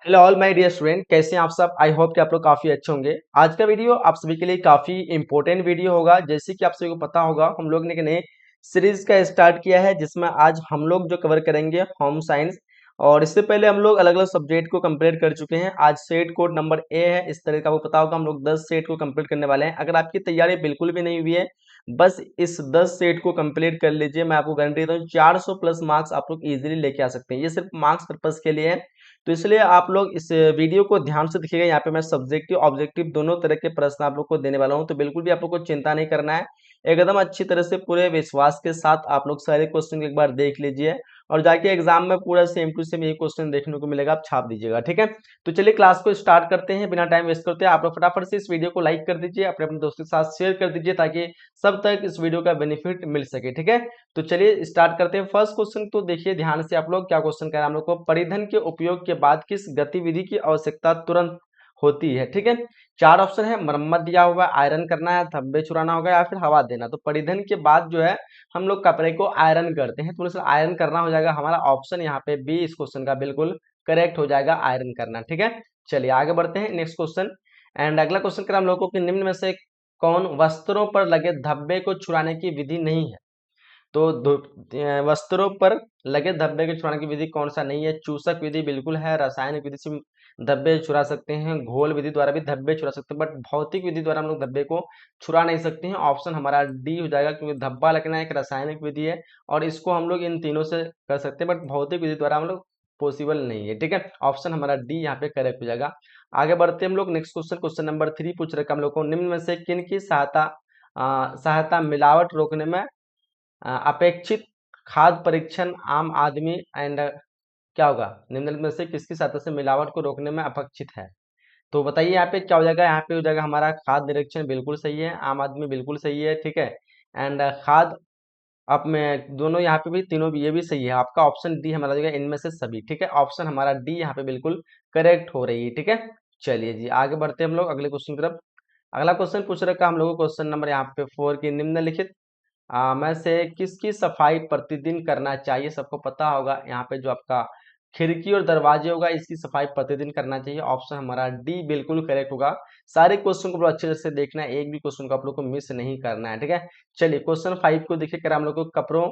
Hello all my dear student, कैसे हैं आप सब। आई होप कि आप लोग काफी अच्छे होंगे। आज का वीडियो आप सभी के लिए काफी इंपॉर्टेंट वीडियो होगा। जैसे कि आप सभी को पता होगा, हम लोग ने एक नए सीरीज का स्टार्ट किया है जिसमें आज हम लोग जो कवर करेंगे होम साइंस। और इससे पहले हम लोग अलग अलग सब्जेक्ट को कंप्लीट कर चुके हैं। आज सेट कोड नंबर ए है, इस तरह का आपको पता होगा। हम लोग 10 सेट को कंप्लीट करने वाले हैं। अगर आपकी तैयारी बिल्कुल भी नहीं हुई है, बस इस 10 सेट को कंप्लीट कर लीजिए। मैं आपको गारंटी देता हूँ 400 प्लस मार्क्स आप लोग इजीली लेके आ सकते हैं। ये सिर्फ मार्क्स पर्पज के लिए है, तो इसलिए आप लोग इस वीडियो को ध्यान से देखिएगा। यहाँ पे मैं सब्जेक्टिव ऑब्जेक्टिव दोनों तरह के प्रश्न आप लोग को देने वाला हूँ, तो बिल्कुल भी आप लोग को चिंता नहीं करना है। एकदम अच्छी तरह से पूरे विश्वास के साथ आप लोग सारे क्वेश्चन एक बार देख लीजिए, और जाके एग्जाम में पूरा सेम टू सेम यही क्वेश्चन देखने को मिलेगा, आप छाप दीजिएगा। ठीक है, तो चलिए क्लास को स्टार्ट करते हैं बिना टाइम वेस्ट करते हैं। आप लोग फटाफट से इस वीडियो को लाइक कर दीजिए, अपने अपने दोस्तों के साथ शेयर कर दीजिए, ताकि सब तक इस वीडियो का बेनिफिट मिल सके। ठीक है, तो चलिए स्टार्ट करते हैं। फर्स्ट क्वेश्चन तो देखिए ध्यान से आप लोग, क्या क्वेश्चन कह रहा है हम लोग को। परिधन के उपयोग के बाद किस गतिविधि की आवश्यकता तुरंत होती है। ठीक है, चार ऑप्शन है। मरम्मत दिया हुआ है, आयरन करना है, धब्बे छुड़ाना होगा, या फिर हवा देना। तो परिधन के बाद जो है हम लोग कपड़े को आयरन करते हैं, तो आयरन करना हो जाएगा हमारा ऑप्शन यहाँ पे बी इस क्वेश्चन का बिल्कुल करेक्ट हो जाएगा, आयरन करना। ठीक है, चलिए आगे बढ़ते हैं नेक्स्ट क्वेश्चन। एंड अगला क्वेश्चन कर हम लोग को कि निम्न में से कौन वस्त्रों पर लगे धब्बे को छुड़ाने की विधि नहीं है। तो वस्त्रों पर लगे धब्बे के छुड़ाने की विधि कौन सा नहीं है। चूसक विधि बिल्कुल है, रासायनिक विधि से धब्बे छुड़ा सकते हैं, घोल विधि द्वारा भी धब्बे छुड़ा सकते हैं, बट भौतिक विधि द्वारा हम लोग धब्बे को छुड़ा नहीं सकते हैं। ऑप्शन हमारा डी हो जाएगा, क्योंकि धब्बा लगना एक रासायनिक विधि है और इसको हम लोग इन तीनों से कर सकते हैं, बट भौतिक विधि द्वारा हम लोग पॉसिबल नहीं है। ठीक है, ऑप्शन हमारा डी यहाँ पे करेक्ट हो जाएगा। आगे बढ़ते हैं हम लोग नेक्स्ट क्वेश्चन। क्वेश्चन नंबर 3 पूछ रखा हम लोग को, निम्न में से किन की सहायता मिलावट रोकने में अपेक्षित खाद्य परीक्षण आम आदमी एंड क्या होगा, निम्नलिखित में से किसकी सहायता से मिलावट को रोकने में अपेक्षित है। तो बताइए यहाँ पे क्या हो जाएगा। यहाँ पे हो जाएगा हमारा खाद्य निरीक्षण बिल्कुल सही है, आम आदमी बिल्कुल सही है। ठीक है, एंड खाद्य अब में दोनों यहाँ पे भी तीनों भी, ये भी सही है। आपका ऑप्शन डी हमारा जाएगा इनमें से सभी। ठीक है, ऑप्शन हमारा डी यहाँ पे बिल्कुल करेक्ट हो रही है। ठीक है, चलिए जी आगे बढ़ते हैं हम लोग अगले क्वेश्चन की तरफ। अगला क्वेश्चन पूछ रखा हम लोग को क्वेश्चन नंबर यहाँ पे 4 की, निम्नलिखित में से किसकी सफाई प्रतिदिन करना चाहिए। सबको पता होगा यहाँ पे जो आपका खिड़की और दरवाजे होगा, इसकी सफाई प्रतिदिन करना चाहिए। ऑप्शन हमारा डी बिल्कुल करेक्ट होगा। सारे क्वेश्चन को बड़ा अच्छे से देखना है, एक भी क्वेश्चन को आप लोग को मिस नहीं करना है। ठीक है, चलिए क्वेश्चन 5 को देखिए, कर हम लोग को कपड़ों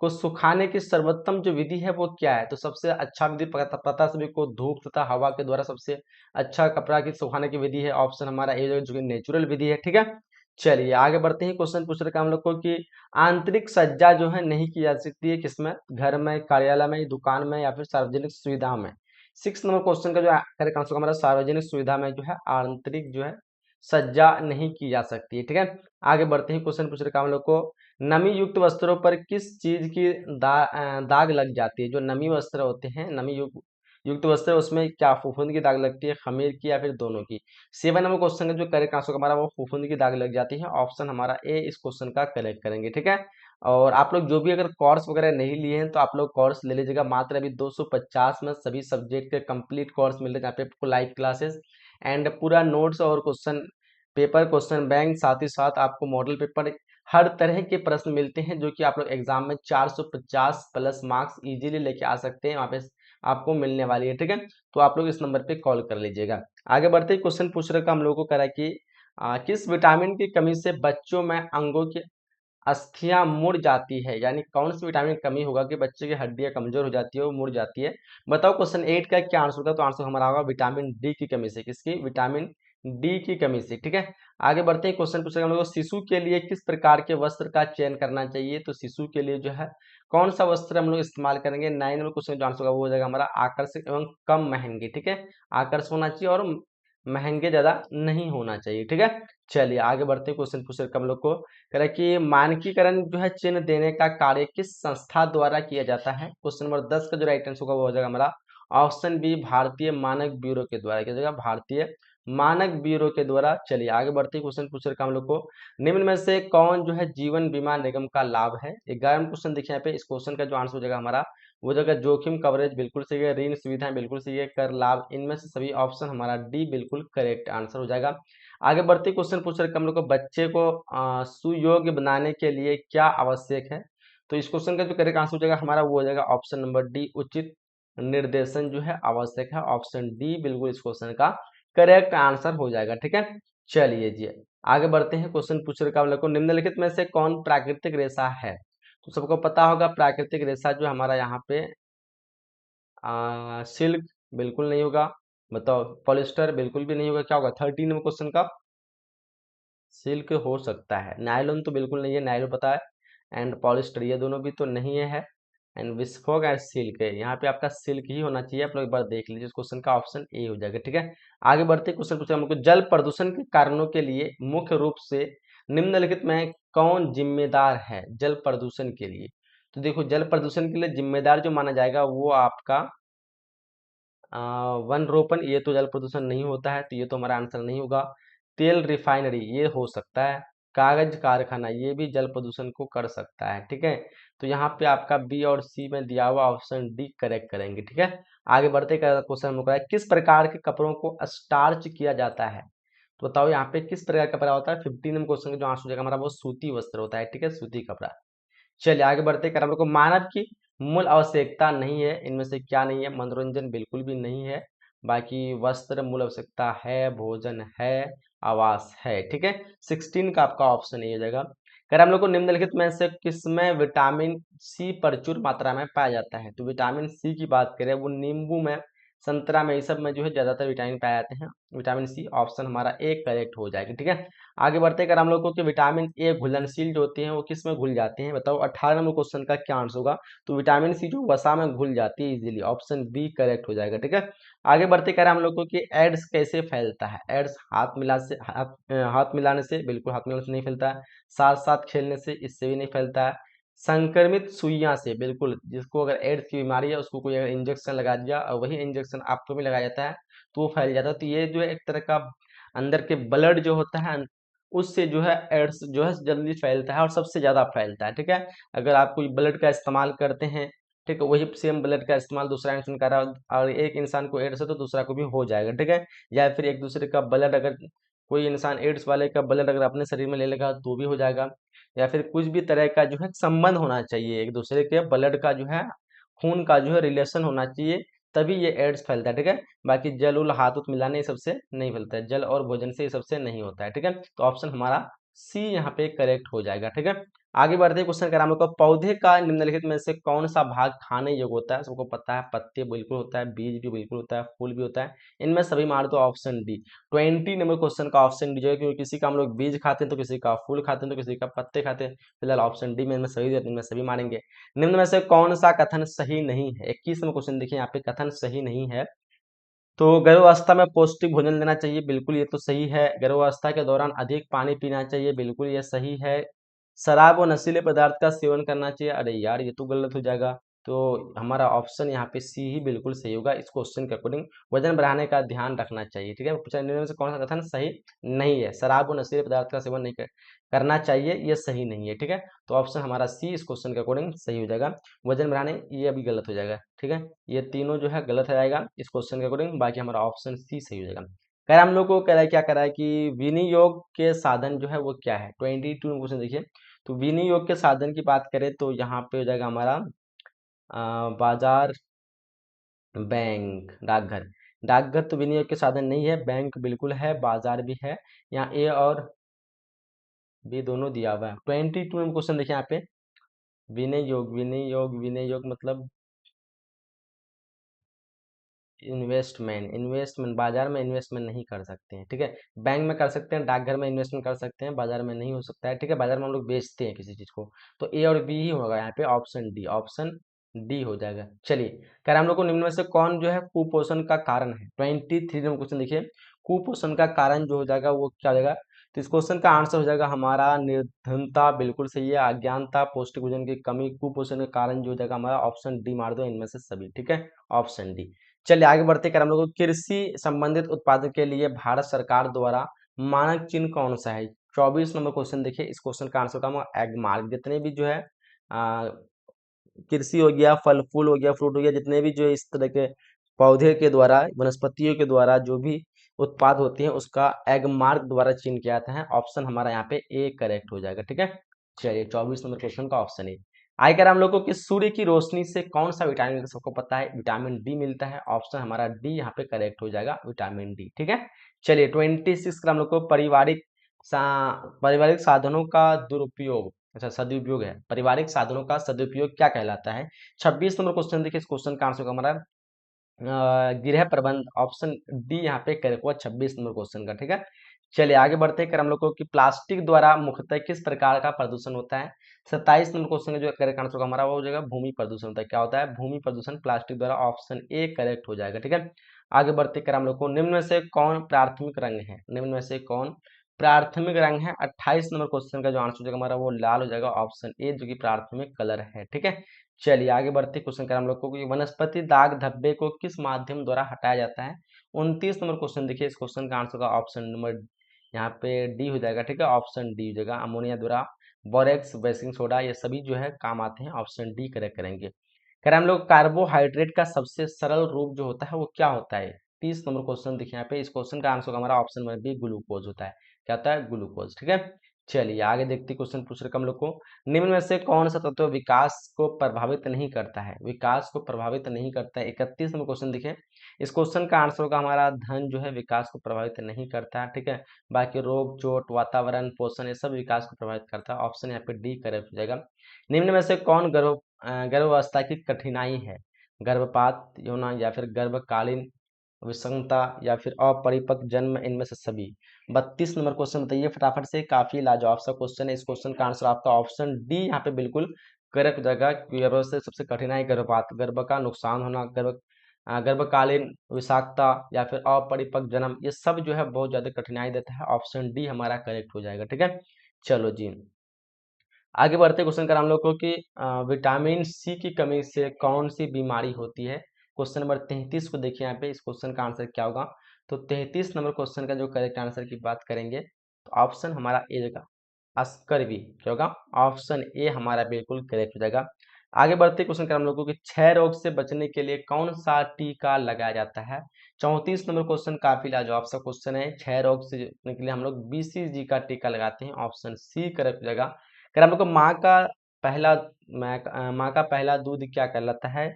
को सुखाने की सर्वोत्तम जो विधि है वो क्या है। तो सबसे अच्छा विधि पता सभी को, धूप तथा हवा के द्वारा सबसे अच्छा कपड़ा की सुखाने की विधि है। ऑप्शन हमारा ए जो कि नेचुरल विधि है। ठीक है, चलिए आगे बढ़ते हैं। क्वेश्चन पूछ रखा हम लोग को कि आंतरिक सज्जा जो है नहीं की जा सकती है किसमें, घर में, कार्यालय में, दुकान में, या फिर सार्वजनिक सुविधा में। 6 नंबर क्वेश्चन का जो करेक्ट आंसर हमारा सार्वजनिक सुविधा में जो है आंतरिक जो है सज्जा नहीं की जा सकती है। ठीक है, आगे बढ़ते हैं। क्वेश्चन पूछ रखा हम लोग को, नमी युक्त वस्त्रों पर किस चीज की दाग लग जाती है। जो नमी वस्त्र होते हैं, नमी युक्त वस्त्र, उसमें क्या फफूंद की दाग लगती है, खमीर की, या फिर दोनों की। 7 नंबर क्वेश्चन का जो करेक्ट आंसर हमारा वो फफूंद की दाग लग जाती है। ऑप्शन हमारा ए इस क्वेश्चन का करेक्ट करेंगे। ठीक है, और आप लोग जो भी अगर कोर्स वगैरह नहीं लिए हैं तो आप लोग कोर्स ले लीजिएगा। मात्र अभी 250 में सभी सब्जेक्ट के कंप्लीट कोर्स मिल रहे हैं, जहाँ पे आपको लाइव क्लासेस एंड पूरा नोट्स और क्वेश्चन पेपर, क्वेश्चन बैंक, साथ ही साथ आपको मॉडल पेपर, हर तरह के प्रश्न मिलते हैं, जो कि आप लोग एग्जाम में 450 प्लस मार्क्स इजीली लेके आ सकते हैं। वहाँ पे आपको मिलने वाली है। ठीक है, तो आप लोग इस नंबर पे कॉल कर लीजिएगा। आगे बढ़ते ही क्वेश्चन पूछ रखा हम लोगों को करा कि किस विटामिन की कमी से बच्चों में अंगों की अस्थियां मुड़ जाती है। यानी कौन सी विटामिन की कमी होगा कि बच्चे की हड्डियां कमजोर हो जाती है, वो मुड़ जाती है। बताओ क्वेश्चन 8 का क्या आंसर होगा। तो आंसर हमारा होगा विटामिन डी की कमी से। किसकी, विटामिन डी की कमी से। ठीक है, आगे बढ़ते हैं। क्वेश्चन पूछेगा हम लोग को, शिशु के लिए किस प्रकार के वस्त्र का चयन करना चाहिए। तो शिशु के लिए जो है कौन सा वस्त्र हम लोग इस्तेमाल करेंगे। 9 नंबर क्वेश्चन जो आंसर होगा वो हो जाएगा हमारा आकर्षक एवं कम महंगे। ठीक है, आकर्षक होना चाहिए और महंगे ज्यादा नहीं होना चाहिए। ठीक है, चलिए आगे बढ़ते हैं। क्वेश्चन पूछ रहे हम लोग को, कह रहा है कि मानकीकरण जो है चिन्ह देने का कार्य किस संस्था द्वारा किया जाता है। क्वेश्चन नंबर 10 का जो राइट आंसर होगा वो हो जाएगा हमारा ऑप्शन बी भारतीय मानक ब्यूरो के द्वारा। क्या जाएगा, भारतीय मानक ब्यूरो के द्वारा। चलिए आगे बढ़ते हैं। क्वेश्चन पूछ रखा हम लोग को, निम्न में से कौन जो है जीवन बीमा निगम का लाभ है। 11 क्वेश्चन देखिए यहाँ पे, इस क्वेश्चन का जो आंसर हो जाएगा हमारा वो जगह जोखिम कवरेज बिल्कुल सही है, ऋण सुविधाएं बिल्कुल सही है, कर लाभ, इनमें से सभी ऑप्शन हमारा डी बिल्कुल करेक्ट आंसर हो जाएगा। आगे बढ़ते क्वेश्चन पूछ रहे हम लोग को, बच्चे को सुयोग्य बनाने के लिए क्या आवश्यक है। तो इस क्वेश्चन का जो करेक्ट आंसर हो जाएगा हमारा वो हो जाएगा ऑप्शन नंबर डी उचित निर्देशन जो है आवश्यक है। ऑप्शन डी बिल्कुल इस क्वेश्चन का करेक्ट आंसर हो जाएगा। ठीक है, चलिए जी आगे बढ़ते हैं। क्वेश्चन पूछ रखा हम लोग को, निम्नलिखित में से कौन प्राकृतिक रेशा है? तो सबको पता होगा प्राकृतिक रेशा जो हमारा यहाँ पे सिल्क बिल्कुल नहीं होगा। बताओ, पॉलिस्टर बिल्कुल भी नहीं होगा। क्या होगा 13 नंबर क्वेश्चन का? सिल्क हो सकता है, नायलॉन तो बिल्कुल नहीं है, नायलॉन पता है, एंड पॉलिस्टर ये दोनों भी तो नहीं है, एंड विस्कोग एंड सिल्क है। यहाँ पे आपका सिल्क ही होना चाहिए। आप लोग एक बार देख लीजिए, इस क्वेश्चन का ऑप्शन ए हो जाएगा। ठीक है, आगे बढ़ते क्वेश्चन पूछा हमको, जल प्रदूषण के कारणों के लिए मुख्य रूप से निम्नलिखित में कौन जिम्मेदार है? जल प्रदूषण के लिए तो देखो, जल प्रदूषण के लिए जिम्मेदार जो माना जाएगा वो आपका वन रोपण, ये तो जल प्रदूषण नहीं होता है, तो ये तो हमारा आंसर नहीं होगा। तेल रिफाइनरी ये हो सकता है। कागज कारखाना ये भी जल प्रदूषण को कर सकता है। ठीक है, तो यहाँ पे आपका बी और सी में दिया हुआ ऑप्शन डी करेक्ट करेंगे। ठीक है, आगे बढ़ते क्वेश्चन हमको है, किस प्रकार के कपड़ों को स्टार्च किया जाता है? तो बताओ यहाँ पे किस प्रकार का कपड़ा होता है? 15 नंबर क्वेश्चन का जो आंसर हो जाएगा हमारा वो सूती वस्त्र होता है। ठीक है, सूती कपड़ा। चलिए आगे बढ़ते कर हम लोग को, मानव की मूल आवश्यकता नहीं है, इनमें से क्या नहीं है? मनोरंजन बिल्कुल भी नहीं है। बाकी वस्त्र मूल आवश्यकता है, भोजन है, आवास है। ठीक है, 16 का आपका ऑप्शन ये हो जाएगा। कर हम लोग को, निम्नलिखित में से किसमें विटामिन सी प्रचुर मात्रा में पाया जाता है? तो विटामिन सी की बात करें, वो नींबू में, संतरा में, ये सब में जो है ज्यादातर विटामिन पाए जाते हैं। विटामिन सी ऑप्शन हमारा ए करेक्ट हो जाएगा। ठीक है, आगे बढ़ते कर हम लोग को, कि विटामिन ए घुलनशील जो होते हैं वो किस में घुल जाते हैं? बताओ 18 नंबर क्वेश्चन का क्या आंसर होगा? तो विटामिन सी जो वसा में घुल जाती है इजीली, ऑप्शन बी करेक्ट हो जाएगा। ठीक है, आगे बढ़ते कर हम लोग को, कि एड्स कैसे फैलता है? एड्स हाथ मिलाने से, बिल्कुल हाथ मिलाने से नहीं फैलता है। साथ साथ खेलने से, इससे भी नहीं फैलता है। संक्रमित सुइयां से, बिल्कुल जिसको अगर एड्स की बीमारी है उसको कोई अगर इंजेक्शन लगा दिया और वही इंजेक्शन आपको भी लगाया जाता है तो वो फैल जाता है। तो ये जो है एक तरह का अंदर के ब्लड जो होता है उससे जो है एड्स जो है जल्दी फैलता है और सबसे ज्यादा फैलता है। ठीक है, अगर आप कोई ब्लड का इस्तेमाल करते हैं, ठीक है, वही सेम ब्लड का इस्तेमाल दूसरा इंसान कर रहा है और एक इंसान को एड्स है तो दूसरा को भी हो जाएगा। ठीक है, या फिर एक दूसरे का ब्लड, अगर कोई इंसान एड्स वाले का ब्लड अगर अपने शरीर में ले लेगा तो भी हो जाएगा। या फिर कुछ भी तरह का जो है संबंध होना चाहिए, एक दूसरे के ब्लड का जो है, खून का जो है रिलेशन होना चाहिए, तभी ये एड्स फैलता है। ठीक है, बाकी जल उल हाथ उत मिलाने ये सबसे नहीं फैलता है, जल और भोजन से ये सबसे नहीं होता है। ठीक है, तो ऑप्शन हमारा सी यहाँ पे करेक्ट हो जाएगा। ठीक है, आगे बढ़ते क्वेश्चन का नाम होगा, पौधे का निम्नलिखित में से कौन सा भाग खाने योग्य होता है? सबको पता है, पत्ते बिल्कुल होता है, बीज भी बिल्कुल होता है, फूल भी होता है। इनमें सभी मार दो ऑप्शन डी। 20 नंबर क्वेश्चन का ऑप्शन डी जो है, क्योंकि किसी का हम लोग बीज खाते हैं तो किसी का फूल खाते हैं तो किसी का पत्ते खाते हैं। फिलहाल ऑप्शन डी में इनमें सभी देते हैं, इनमें सभी मारेंगे। निम्न में से कौन सा कथन सही नहीं है? 21 नंबर क्वेश्चन देखिए, यहाँ पे कथन सही नहीं है। तो गर्भावस्था में पौष्टिक भोजन लेना चाहिए, बिल्कुल ये तो सही है। गर्भावस्था के दौरान अधिक पानी पीना चाहिए, बिल्कुल ये सही है। शराब और नशीले पदार्थ का सेवन करना चाहिए, अरे यार ये तो गलत हो जाएगा। तो हमारा ऑप्शन यहाँ पे सी ही बिल्कुल सही होगा। इस क्वेश्चन के अकॉर्डिंग वजन बढ़ाने का ध्यान रखना चाहिए। ठीक है, पूछा निम्न में से कौन सा कथन सही नहीं है? शराब और नशीले पदार्थ का सेवन नहीं करना चाहिए, ये सही नहीं है। ठीक है, तो ऑप्शन हमारा सी इस क्वेश्चन के अकॉर्डिंग सही हो जाएगा। वजन बढ़ाने ये अभी गलत हो जाएगा। ठीक है, ये तीनों जो है गलत हो जाएगा इस क्वेश्चन के अकॉर्डिंग, बाकी हमारा ऑप्शन सी सही हो जाएगा। कह रहा हम लोग को कह रहा है, क्या कह रहा है कि विनियोग के साधन जो है वो क्या है? 22 क्वेश्चन देखिए, तो विनियोग के साधन की बात करें तो यहाँ पे हो जाएगा हमारा बाजार, बैंक, डाकघर। डाकघर तो विनियोग के साधन नहीं है, बैंक बिल्कुल है, बाजार भी है। यहाँ ए और बी दोनों दिया हुआ है। 22 में क्वेश्चन देखिए यहाँ पे, विनियोग विनियोग विनियोग मतलब इन्वेस्टमेंट, इन्वेस्टमेंट बाजार में इन्वेस्टमेंट नहीं कर सकते हैं। ठीक है, बैंक में कर सकते हैं, डाकघर में इन्वेस्टमेंट कर सकते हैं, बाजार में नहीं हो सकता है। ठीक है, बाजार में हम लोग बेचते हैं किसी चीज को, तो ए और बी ही होगा यहाँ पे, ऑप्शन डी, ऑप्शन डी हो जाएगा। चलिए, कह रहे हम लोग को, निम्न में से कौन जो है कुपोषण का कारण है? 23 नंबर क्वेश्चन देखिए, कुपोषण का कारण जो हो जाएगा वो क्या हो जाएगा? तो इस क्वेश्चन का आंसर हो जाएगा हमारा निर्धनता, बिल्कुल सही है। अज्ञानता, पौष्टिक भोजन की कमी, कुपोषण का कारण जो हो जाएगा हमारा, ऑप्शन डी मार दो इनमें से सभी। ठीक है, ऑप्शन डी। चलिए आगे बढ़ते कर हम लोग को, कृषि संबंधित उत्पादन के लिए भारत सरकार द्वारा मानक चिन्ह कौन सा है? 24 नंबर क्वेश्चन देखिए, इस क्वेश्चन का आंसर होगा एगमार्क। जितने भी जो है आ, कृषि हो गया, फल फूल हो गया, फ्रूट हो गया, जितने भी जो है इस तरह के पौधे के द्वारा, वनस्पतियों के द्वारा जो भी उत्पाद होते हैं उसका एग मार्क द्वारा चिन्ह किया जाता है। ऑप्शन हमारा यहाँ पे ए करेक्ट हो जाएगा। ठीक है, चलिए 24 नंबर क्वेश्चन का ऑप्शन ए। आगे हम लोगों को कि सूर्य की रोशनी से कौन सा विटामिन सबको पता है, विटामिन डी मिलता है। ऑप्शन हमारा डी यहाँ पे करेक्ट हो जाएगा, विटामिन डी। ठीक है, चलिए 26 का हम लोग को पारिवारिक साधनों का दुरुपयोग, अच्छा सदुपयोग है, पारिवारिक साधनों का सदुपयोग क्या कहलाता है। 26 नंबर क्वेश्चन देखिए, इस क्वेश्चन का आंसर हमारा गृह प्रबंध, ऑप्शन डी यहाँ पे करेक्ट हुआ 26 नंबर क्वेश्चन का। ठीक है, चलिए आगे बढ़ते हैं। हम लोग को कि प्लास्टिक द्वारा मुख्यतः किस प्रकार का प्रदूषण होता है। 27 नंबर क्वेश्चन का जो करेक्ट आंसर हमारा वो हो जाएगा भूमि प्रदूषण होता है। क्या होता है, भूमि प्रदूषण प्लास्टिक द्वारा, ऑप्शन ए करेक्ट हो जाएगा। ठीक है, आगे बढ़ते कर हम लोग को निम्न में से कौन प्राथमिक रंग है, निम्न में से कौन प्राथमिक रंग है। 28 नंबर क्वेश्चन का जो आंसर हो जाएगा हमारा वो लाल हो जाएगा, ऑप्शन ए जो कि प्राथमिक कलर है। ठीक है, चलिए आगे बढ़ते क्वेश्चन कर हम लोग को कि वनस्पति दाग धब्बे को किस माध्यम द्वारा हटाया जाता है। 29 नंबर क्वेश्चन देखिए, इस क्वेश्चन का आंसर का ऑप्शन नंबर यहाँ पे डी हो जाएगा। ठीक है, ऑप्शन डी हो जाएगा, अमोनिया द्वारा, बोरेक्स, बेसिंग सोडा, ये सभी जो है काम आते हैं, ऑप्शन डी करेक्ट करेंगे। कह रहे हम लोग कार्बोहाइड्रेट का सबसे सरल रूप जो होता है वो क्या होता है। 30 नंबर क्वेश्चन देखिए यहाँ पे, इस क्वेश्चन का आंसर हमारा ऑप्शन नंबर बी ग्लूकोज होता है। क्या होता है, ग्लूकोज। ठीक है, चलिए आगे देखते क्वेश्चन पूछ रहे हम लोग को, निम्न में से कौन सा तत्व विकास को प्रभावित नहीं करता है, विकास को प्रभावित नहीं करता है। 31 नंबर क्वेश्चन देखिए, इस क्वेश्चन का आंसर होगा हमारा धन जो है विकास को प्रभावित नहीं करता है। ठीक है, बाकी रोग चोट वातावरण पोषण ये सब विकास को प्रभावित करता है, ऑप्शन यहाँ पे डी करेक्ट हो जाएगा। निम्न में से कौन गर्भावस्था की कठिनाई है, गर्भपात होना या फिर गर्भकालीन विषमता या फिर अपरिपक्व जन्म, इनमें से सभी। 32 नंबर क्वेश्चन बताइए फटाफट से, काफी लाजवाब सा क्वेश्चन है। इस क्वेश्चन का आंसर आपका ऑप्शन डी यहाँ पे बिल्कुल करेक्ट हो जाएगा। गर्भ से सबसे कठिनाई गर्भपात, गर्भ का नुकसान होना, गर्भकालीन विषाक्तता या फिर अपरिपक्व जन्म, ये सब जो है बहुत ज्यादा कठिनाई देता है, ऑप्शन डी हमारा करेक्ट हो जाएगा। ठीक है, चलो जी आगे बढ़ते क्वेश्चन कर हम लोग को कि विटामिन सी की कमी से कौन सी बीमारी होती है। क्वेश्चन नंबर 33 को देखिए यहाँ पे, इस क्वेश्चन का आंसर क्या होगा। तो 33 नंबर क्वेश्चन का जो करेक्ट आंसर की बात करेंगे तो ऑप्शन हमारा ए होगा, अस्कर भी क्या होगा, ऑप्शन ए हमारा बिल्कुल करेक्ट हो जाएगा। आगे बढ़ते क्वेश्चन कर हम लोग को कि क्षय रोग से बचने के लिए कौन सा टीका लगाया जाता है। 34 नंबर क्वेश्चन काफी लाजवाब सा क्वेश्चन है। क्षय रोग से बचने के लिए हम लोग बीसीजी का टीका लगाते हैं, ऑप्शन सी करेक्ट हो जाएगा। अगर हम लोग को पहला माँ का पहला दूध क्या कहलाता है,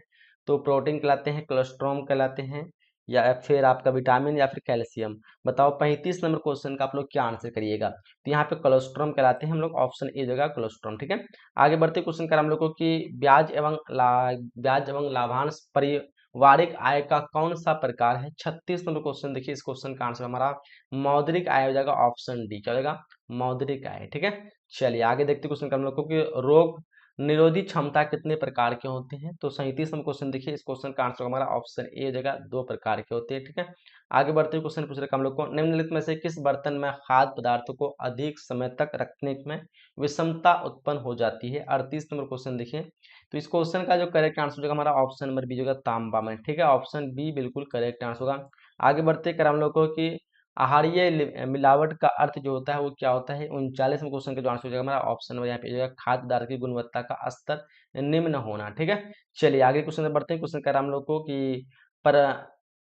तो प्रोटीन कहलाते हैं, कोलेस्ट्रॉम कहलाते हैं, या फिर आपका विटामिन या फिर कैल्शियम। बताओ 35 नंबर क्वेश्चन का आप लोग क्या आंसर करिएगा। तो यहाँ पे कोलेस्ट्रॉम कहलाते हैं हम लोग, ऑप्शन ए जगह कोलेस्ट्रॉम। ठीक है, आगे बढ़ते क्वेश्चन कर हम लोग को कि ब्याज एवं लाभांश पारिवारिक आय का कौन सा प्रकार है। 36 नंबर क्वेश्चन देखिए, इस क्वेश्चन का आंसर हमारा मौद्रिक आय हो जाएगा, ऑप्शन डी क्या हो जाएगा, मौद्रिक आय। ठीक है, चलिए आगे देखते क्वेश्चन कर हम लोग को कि रोग निरोधी क्षमता कितने प्रकार के होते हैं। तो 37 नंबर क्वेश्चन देखिए, इस क्वेश्चन का आंसर हमारा ऑप्शन ए जगह दो प्रकार के होते हैं। ठीक है, आगे बढ़ते हुए क्वेश्चन पूछ रहे हम लोग को, निम्नलिखित में से किस बर्तन में खाद्य पदार्थों को अधिक समय तक रखने में विषमता उत्पन्न हो जाती है। 38 नंबर क्वेश्चन देखिए, तो इस क्वेश्चन का जो करेक्ट आंसर होगा हमारा ऑप्शन नंबर बी होगा, तांबा में। ठीक है, ऑप्शन बी बिल्कुल करेक्ट आंसर होगा। आगे बढ़ते कर हम लोग को कि आहारीय मिलावट का अर्थ जो होता है वो क्या होता है। 39वें क्वेश्चन का जो आंसर हो जाएगा हमारा ऑप्शन नंबर यहाँ पे जाएगा, खाद्य पदार्थ की गुणवत्ता का स्तर निम्न होना। ठीक है, चलिए आगे क्वेश्चन में बढ़ते हैं। क्वेश्चन कर हम लोग को कि पर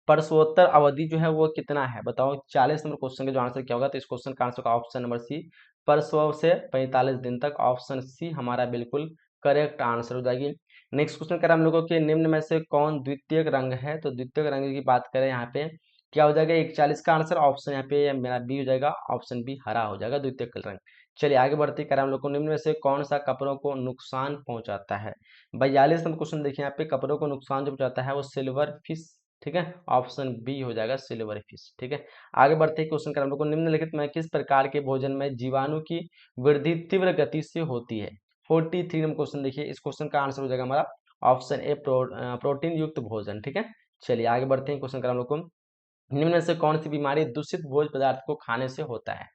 प्रसवोत्तर अवधि जो है वो कितना है। बताओ 40 नंबर क्वेश्चन का जो आंसर क्या होगा। तो इस क्वेश्चन का आंसर का ऑप्शन नंबर सी, प्रसव से 45 दिन तक, ऑप्शन सी हमारा बिल्कुल करेक्ट आंसर हो जाएगी। नेक्स्ट क्वेश्चन कर हम लोगों के निम्न में से कौन द्वितीयक रंग है। तो द्वितीयक रंग की बात करें यहाँ पे क्या हो जाएगा, 41 का आंसर, ऑप्शन यहाँ पे मेरा बी हो जाएगा, ऑप्शन बी हरा हो जाएगा, द्वितीयक रंग। चलिए आगे बढ़ते कर हम लोग को निम्न में से कौन सा कपड़ों को नुकसान पहुंचाता है। 42 नंबर क्वेश्चन देखिए यहाँ पे, कपड़ों को नुकसान जो पहुंचाता है वो सिल्वर फिश। ठीक है, ऑप्शन बी हो जाएगा सिल्वर फिश। ठीक है, आगे बढ़ते क्वेश्चन कर हम लोग को, निम्नलिखित में किस प्रकार के भोजन में जीवाणु की वृद्धि तीव्र गति से होती है। 43 नंबर क्वेश्चन देखिए, इस क्वेश्चन का आंसर हो जाएगा हमारा ऑप्शन ए, प्रोटीन युक्त भोजन। ठीक है, चलिए आगे बढ़ते हैं क्वेश्चन कर हम लोग को, निम्न में से कौन सी बीमारी दूषित भोज्य पदार्थ को खाने से होता है।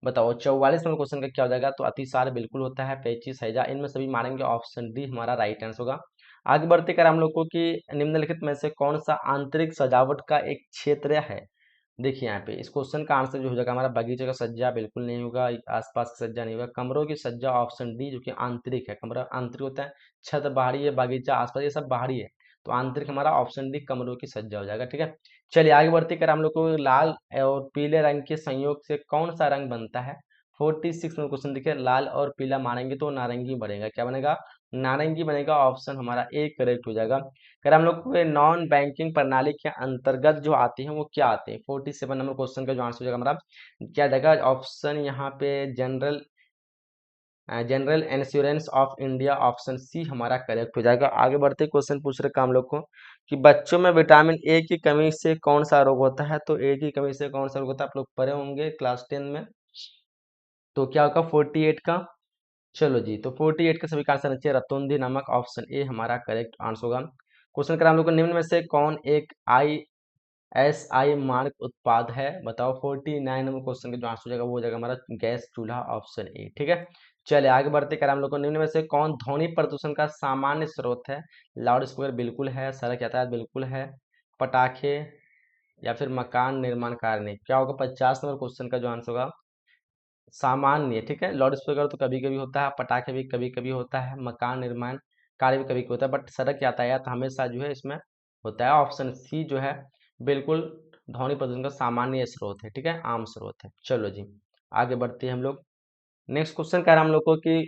बताओ 44 नंबर क्वेश्चन का क्या हो जाएगा। तो अतिसार बिल्कुल होता है, पेचिश हैजा, इनमें सभी मारेंगे, ऑप्शन डी हमारा राइट आंसर होगा। आगे बढ़ते कर हम लोग को कि निम्नलिखित में से कौन सा आंतरिक सजावट का एक क्षेत्र है। देखिए यहाँ पे इस क्वेश्चन का आंसर जो हो जाएगा हमारा, बगीचे का सज्जा बिल्कुल नहीं होगा, आसपास की सज्जा नहीं होगा, कमरों की सज्जा, ऑप्शन डी जो कि आंतरिक है, कमरा आंतरिक होता है, छत बाहरी है, बगीचा आसपास, ये सब बाहरी है, तो आंतरिक हमारा ऑप्शन डी कमरों की सज्जा हो जाएगा। ठीक है, चलिए आगे बढ़ते कर हम लोग को, लाल और पीले रंग के संयोग से कौन सा रंग बनता है। 46 में क्वेश्चन देखिए, लाल और पीला मारेंगे तो नारंगी बनेगा, क्या बनेगा, नारंगी बनेगा, ऑप्शन हमारा ए करेक्ट हो जाएगा। अगर हम लोग को नॉन बैंकिंग प्रणाली के अंतर्गत जो आते हैं वो क्या आते हैं, 47 नंबर क्वेश्चन का जो आंसर हो जाएगा हमारा क्या जाएगा, ऑप्शन यहाँ पे general insurance of India, option C हमारा करेक्ट हो जाएगा। आगे बढ़ते क्वेश्चन पूछ रहे हम लोग को कि बच्चों में विटामिन ए की कमी से कौन सा रोग होता है, तो ए की कमी से कौन सा रोग होता है आप लोग पढ़े होंगे क्लास 10 में, तो क्या होगा 48 का। चलो जी, तो 48 का सभी का आंसर नीचे रतौंधी नमक, ऑप्शन ए हमारा करेक्ट आंसर होगा। क्वेश्चन करा हम लोग को निम्न में से कौन एक ISI मार्क उत्पाद है, बताओ। 49 नंबर क्वेश्चन का जो आंसर हो जाएगा वो हो जाएगा हमारा गैस चूल्हा, ऑप्शन ए, ठीक है। चलिए आगे बढ़ते करा हम लोग को निम्न में से कौन ध्वनि प्रदूषण का सामान्य स्रोत है, लाउड स्पीकर बिल्कुल है, सड़क यातायात बिल्कुल है, पटाखे या फिर मकान निर्माण कार्य, क्या होगा 50 नंबर क्वेश्चन का जो आंसर होगा सामान्य, ठीक है। लाउड स्पीकर तो कभी कभी होता है, पटाखे भी कभी कभी होता है, मकान निर्माण कार्य भी कभी कभी होता है, बट सड़क यातायात हमेशा जो है इसमें होता है। ऑप्शन सी जो है बिल्कुल ध्वनि प्रदूषण का सामान्य स्रोत है, ठीक है, आम स्रोत है। चलो जी आगे बढ़ते हैं हम लोग। नेक्स्ट क्वेश्चन कह रहा है हम लोग को कि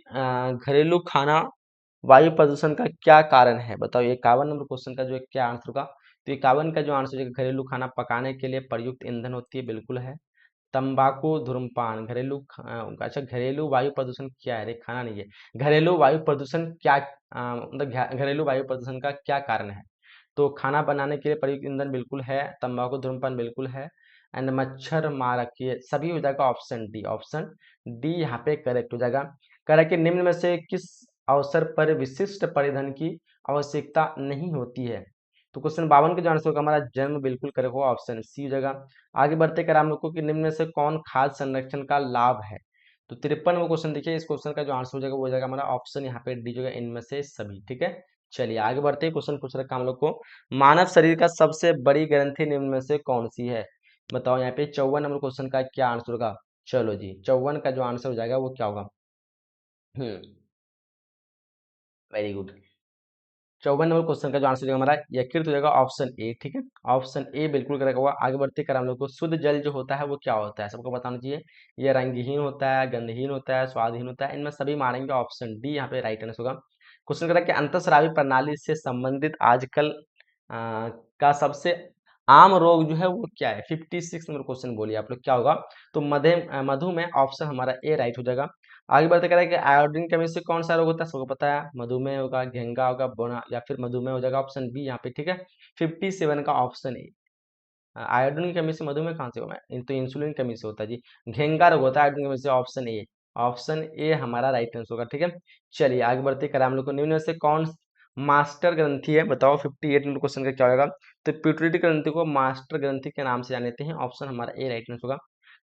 घरेलू खाना वायु प्रदूषण का क्या कारण है, बताओ। 51 नंबर क्वेश्चन का जो क्या आंसर होगा, तो 51 का जो आंसर है घरेलू खाना पकाने के लिए प्रयुक्त ईंधन होती है, बिल्कुल है। तंबाकू धूम्रपान अच्छा घरेलू वायु प्रदूषण क्या है, रे खाना नहीं है, घरेलू वायु प्रदूषण क्या मतलब घरेलू वायु प्रदूषण का क्या कारण है, तो खाना बनाने के लिए प्रयुक्त ईंधन बिल्कुल है, तंबाकू धूम्रपान बिल्कुल है, एंड मच्छर मारक ये सभी हो जाएगा, ऑप्शन डी, ऑप्शन डी यहाँ पे करेक्ट हो जाएगा। कह रहा है कि निम्न में से किस अवसर पर विशिष्ट परिधान की आवश्यकता नहीं होती है, तो क्वेश्चन 52 का जो आंसर होगा हमारा जन्म, बिल्कुल करेक्ट होगा, ऑप्शन सी हो जाएगा। आगे बढ़ते कर हम लोग को कि निम्न में से कौन खाद्य संरक्षण का लाभ है, तो 53 वो क्वेश्चन देखिए, इस क्वेश्चन का जो आंसर हो जाएगा वो हो जाएगा हमारा ऑप्शन यहाँ पे डी हो जाएगा, इनमें से सभी, ठीक है। चलिए आगे बढ़ते हैं, क्वेश्चन पूछ रखा हम लोग को मानव शरीर का सबसे बड़ी ग्रंथि निम्न में से कौन सी है, बताओ। यहाँ पे 54 नंबर क्वेश्चन का क्या आंसर होगा, चलो जी 54 का जो आंसर हो जाएगा वो क्या होगा, वेरी गुड। 54 नंबर क्वेश्चन का जो आंसर होगा हमारा यकृत हो जाएगा, ऑप्शन ए, ठीक है, ऑप्शन ए बिल्कुल करेक्ट होगा। आगे बढ़ते कर हम लोग को शुद्ध जल जो होता है वो क्या होता है, सबको बताना चाहिए। ये रंगहीन होता है, गंधहीन होता है, स्वादहीन होता है, इनमें सभी मानेंगे, ऑप्शन डी यहाँ पे राइट आंसर होगा। क्वेश्चन करा कि अंतःस्रावी प्रणाली से संबंधित आजकल का सबसे आम रोग जो है वो क्या है, 56 नंबर क्वेश्चन बोलिए आप लोग क्या होगा, तो मधुमेह, ऑप्शन हमारा ए राइट हो जाएगा। आगे बढ़ते कह रहा है कि आयोडीन की कमी से कौन सा रोग होता है, सबको पता है, मधुमेह होगा, घेंगा होगा, बोना या फिर मधुमेह हो जाएगा, ऑप्शन बी यहाँ पे, ठीक है। 57 का ऑप्शन ए, आयोडीन की कमी से मधुमेह कहाँ से होगा, तो इंसुलिन की कमी से होता है जी, घेंगा रोग होता है आयोडीन की कमी से, ऑप्शन ए, ऑप्शन ए हमारा राइट आंसर होगा, ठीक है। चलिए आगे बढ़ते करें हम लोग को निम्न में से कौन मास्टर ग्रंथि है, बताओ। 58 नंबर क्वेश्चन का क्या होगा, तो पिट्यूटरी ग्रंथि को मास्टर ग्रंथि के नाम से जाने हैं, ऑप्शन हमारा ए राइट आंसर होगा।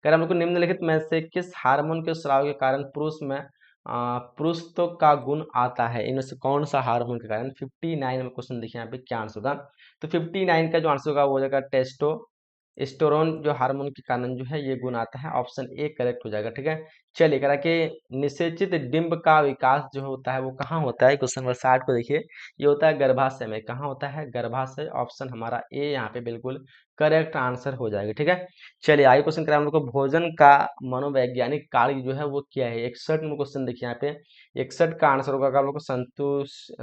अगर हम लोग को निम्नलिखित में से किस हार्मोन के स्राव के कारण पुरुष में पुरुषत्व का गुण आता है, इनमें से कौन सा हार्मोन के कारण, 59 में क्वेश्चन देखिए यहाँ पे क्या आंसर होगा, तो 59 का जो आंसर होगा वो हो जाएगा टेस्टोस्टेरोन जो हार्मोन के कारण जो है ये गुण आता है, ऑप्शन ए करेक्ट हो जाएगा, ठीक है। चलिए करा कि निषेचित डिंब का विकास जो होता है वो कहाँ होता है, क्वेश्चन नंबर 60 को देखिए, ये होता है गर्भाशय में, कहाँ होता है, गर्भाशय, ऑप्शन हमारा ए यहाँ पे बिल्कुल करेक्ट आंसर हो जाएगा, ठीक है। चलिए आगे क्वेश्चन करा हम लोग को भोजन का मनोवैज्ञानिक कार्य जो है वो क्या है, 61 नंबर क्वेश्चन देखिए यहाँ पे, 61 का आंसर होगा आप लोग को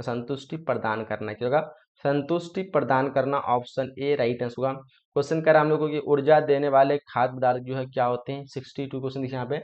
संतुष्टि प्रदान करना, क्या होगा, संतुष्टि प्रदान करना, ऑप्शन ए राइट आंसर होगा। क्वेश्चन करा हम लोग को कि ऊर्जा देने वाले खाद्य पदार्थ जो है क्या होते हैं, 62 क्वेश्चन देखिए यहाँ पे,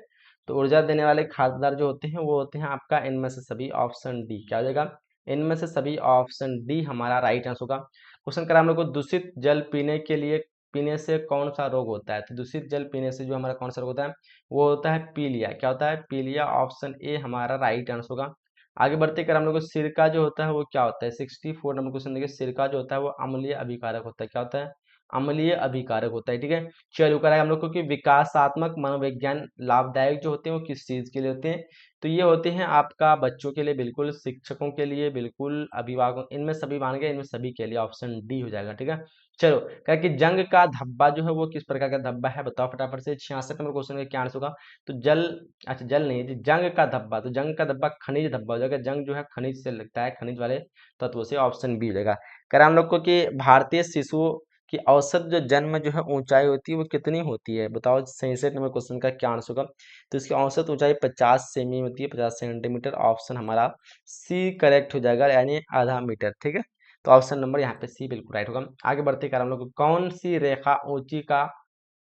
तो ऊर्जा देने वाले खाद्य पदार्थ जो होते हैं वो होते हैं आपका इनमें से सभी, ऑप्शन डी, क्या हो जाएगा, इनमें से सभी, ऑप्शन डी हमारा राइट आंसर होगा। क्वेश्चन करा हम लोग को दूषित जल पीने से कौन सा रोग होता है, तो दूषित जल पीने से जो हमारा कौन सा रोग होता है वो होता है पीलिया, क्या होता है, पीलिया, ऑप्शन ए हमारा राइट आंसर होगा। आगे बढ़ते कर हम लोग को सिरका जो होता है वो क्या होता है, 64 नंबर क्वेश्चन देखिए, सिरका जो होता है वो अम्लीय अभिकारक होता है, क्या होता है, अम्लीय अभिकारक होता है, ठीक है। चलो करा हम लोग को कि विकासात्मक मनोविज्ञान लाभदायक जो होते हैं वो किस चीज के लिए होते हैं, तो ये होते हैं आपका बच्चों के लिए बिल्कुल, शिक्षकों के लिए बिल्कुल, अभिभावकों, इनमें सभी मान गए, इनमें सभी के लिए, ऑप्शन डी हो जाएगा, ठीक है। चलो क्या कि जंग का धब्बा जो है वो किस प्रकार का धब्बा है, बताओ फटाफट से। 66 नंबर क्वेश्चन का क्या आंसर होगा, तो जल, अच्छा जल नहीं जी, जंग का धब्बा, तो जंग का धब्बा खनिज धब्बा हो जाएगा, जंग जो है खनिज से लगता है, खनिज वाले तत्वों से, ऑप्शन बी हो जाएगा। कह रहा हम लोग को कि भारतीय शिशु कि औसत जो जन्म जो है ऊंचाई होती है वो कितनी होती है, बताओ 67 नंबर क्वेश्चन का क्या आंसर होगा। तो इसकी औसत ऊंचाई 50 सेमी होती है, 50 सेंटीमीटर। ऑप्शन हमारा सी करेक्ट हो जाएगा, यानी आधा मीटर। ठीक है, तो ऑप्शन नंबर यहाँ पे सी बिल्कुल राइट होगा। आगे बढ़ते कर हम लोग, कौन सी रेखा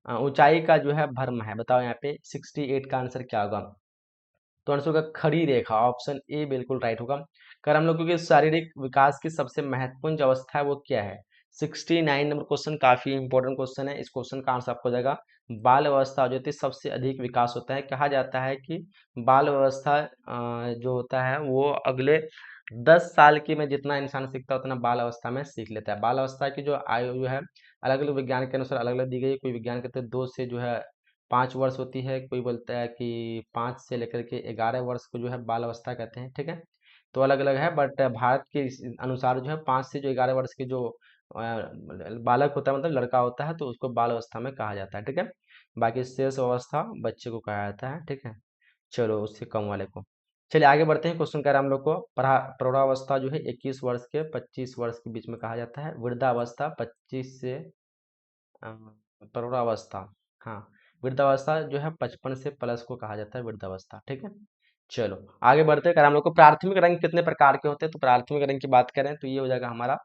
ऊंचाई का जो है भ्रम है, बताओ यहाँ पे 68 का आंसर क्या होगा। तो आंसर होगा खड़ी रेखा, ऑप्शन ए बिल्कुल राइट होगा। कर हम लोगों के शारीरिक विकास की सबसे महत्वपूर्ण जो अवस्था है वो क्या है। 69 नंबर क्वेश्चन काफी इंपॉर्टेंट क्वेश्चन है। इस क्वेश्चन का आंसर आपको हो जाएगा बाल अवस्था जो होती है सबसे अधिक विकास होता है। कहा जाता है कि बाल अवस्था जो होता है वो अगले 10 साल की में जितना इंसान सीखता है उतना बाल अवस्था में सीख लेता है। बाल अवस्था की जो आयु जो है अलग अलग विज्ञान के अनुसार अलग अलग दी गई है। कोई विज्ञान कहते हैं 2 से जो है 5 वर्ष होती है, कोई बोलता है कि 5 से लेकर के 11 वर्ष को जो है बाल अवस्था कहते हैं। ठीक है, तो अलग अलग है, बट भारत के अनुसार जो है 5 से जो 11 वर्ष के जो बालक होता है, मतलब लड़का होता है, तो उसको बाल अवस्था में कहा जाता है। ठीक है, बाकी शेष अवस्था बच्चे को कहा जाता है। ठीक है, चलो उससे कम वाले को। चलिए आगे बढ़ते हैं। क्वेश्चन कह रहा है हम लोग को प्रौढ़ावस्था जो है 21 वर्ष के 25 वर्ष के बीच में कहा जाता है। वृद्धावस्था 25 से अ, प्रौढ़ावस्था, हाँ, वृद्धावस्था जो है 55 से प्लस को कहा जाता है वृद्धावस्था। ठीक है, चलो आगे बढ़ते हैं। अगर हम लोग को प्राथमिक रंग कितने प्रकार के होते हैं, तो प्राथमिक रंग की बात करें तो ये हो जाएगा हमारा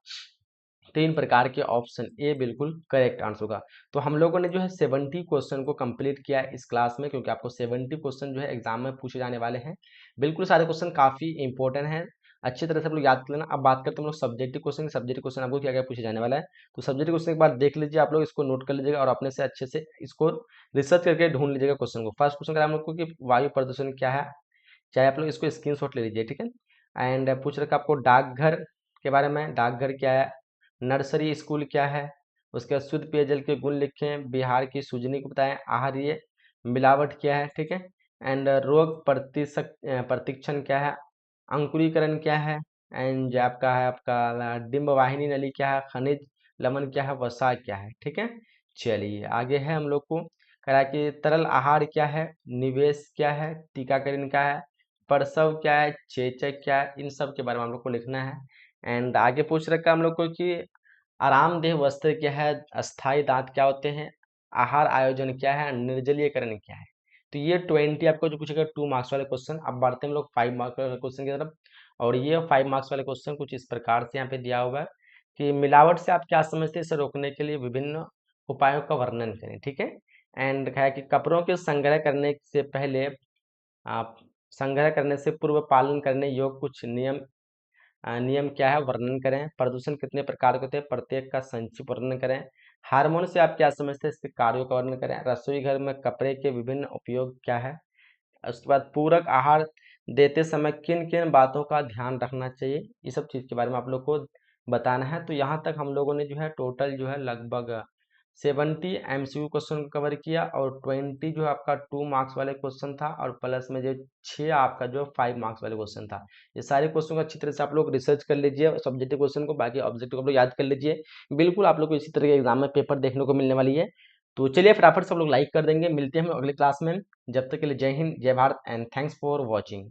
3 प्रकार के, ऑप्शन ए बिल्कुल करेक्ट आंसर होगा। तो हम लोगों ने जो है 70 क्वेश्चन को कंप्लीट किया है इस क्लास में, क्योंकि आपको 70 क्वेश्चन जो है एग्जाम में पूछे जाने वाले हैं। बिल्कुल सारे क्वेश्चन काफी इंपॉर्टेंट हैं, अच्छी तरह से आप लोग याद कर लेना। अब बात करते हैं हम लोग सब्जेक्टिव क्वेश्चन। सब्जेक्टिव क्वेश्चन आपको क्या क्या पूछे जाने वाला है, तो सब्जेक्टिव क्वेश्चन एक बार देख लीजिए, आप लोग इसको नोट कर लीजिएगा और अपने से अच्छे से इसको रिसर्च करके ढूंढ लीजिएगा क्वेश्चन को। फर्स्ट क्वेश्चन हम लोग को कि वायु प्रदूषण क्या है, चाहे आप लोग इसको स्क्रीनशॉट ले लीजिए। ठीक है, एंड पूछ रखा आपको डाकघर के बारे में, डाकघर क्या है, नर्सरी स्कूल क्या है, उसके बाद शुद्ध पेयजल के गुण लिखें, बिहार की सुजनी को बताएं, आहार्य मिलावट क्या है। ठीक है, एंड रोग प्रतिक्षण क्या है, अंकुरीकरण क्या है, एंड जो आपका है आपका डिम्ब वाहिनी नली क्या है, खनिज लवण क्या है, वसा क्या है। ठीक है, चलिए आगे है हम लोग को कहा कि तरल आहार क्या है, निवेश क्या है, टीकाकरण क्या है, प्रसव क्या है, चेचक क्या है, इन सब के बारे में हम लोग को लिखना है। एंड आगे पूछ रखा है हम लोग को कि आरामदेह वस्त्र क्या है, अस्थाई दांत क्या होते हैं, आहार आयोजन क्या है, निर्जलीकरण क्या है। तो ये 20 आपको जो पूछेगा 2 मार्क्स वाले क्वेश्चन। अब बढ़ते हैं हम लोग 5 मार्क्स वाले क्वेश्चन की तरफ। और ये 5 मार्क्स वाले क्वेश्चन कुछ इस प्रकार से यहाँ पे दिया हुआ है कि मिलावट से आप क्या समझते हैं, इसे रोकने के लिए विभिन्न उपायों का वर्णन करें। ठीक है, एंड कहा है कि कपड़ों के संग्रह करने से पहले आप संग्रह करने से पूर्व पालन करने योग्य कुछ नियम क्या है, वर्णन करें। प्रदूषण कितने प्रकार के होते हैं, प्रत्येक का संक्षिप्त वर्णन करें। हार्मोन से आप क्या समझते हैं, इसके कार्यों का वर्णन करें। रसोई घर में कपड़े के विभिन्न उपयोग क्या है। उसके बाद पूरक आहार देते समय किन किन बातों का ध्यान रखना चाहिए, ये सब चीज़ के बारे में आप लोग को बताना है। तो यहाँ तक हम लोगों ने जो है टोटल जो है लगभग 70 एमसीक्यू क्वेश्चन को कवर किया, और 20 जो आपका 2 मार्क्स वाले क्वेश्चन था, और प्लस में जो 6 आपका जो 5 मार्क्स वाले क्वेश्चन था। ये सारे क्वेश्चन को अच्छी तरह से आप लोग रिसर्च कर लीजिए, सब्जेक्टिव क्वेश्चन को, बाकी ऑब्जेक्टिव को आप लोग याद कर लीजिए। बिल्कुल आप लोग को इसी तरह के एग्जाम में पेपर देखने को मिलने वाली है। तो चलिए फटाफट सब लोग लाइक कर देंगे। मिलते हैं हम अगले क्लास में, जब तक के लिए जय हिंद, जय Bharat, and thanks for watching.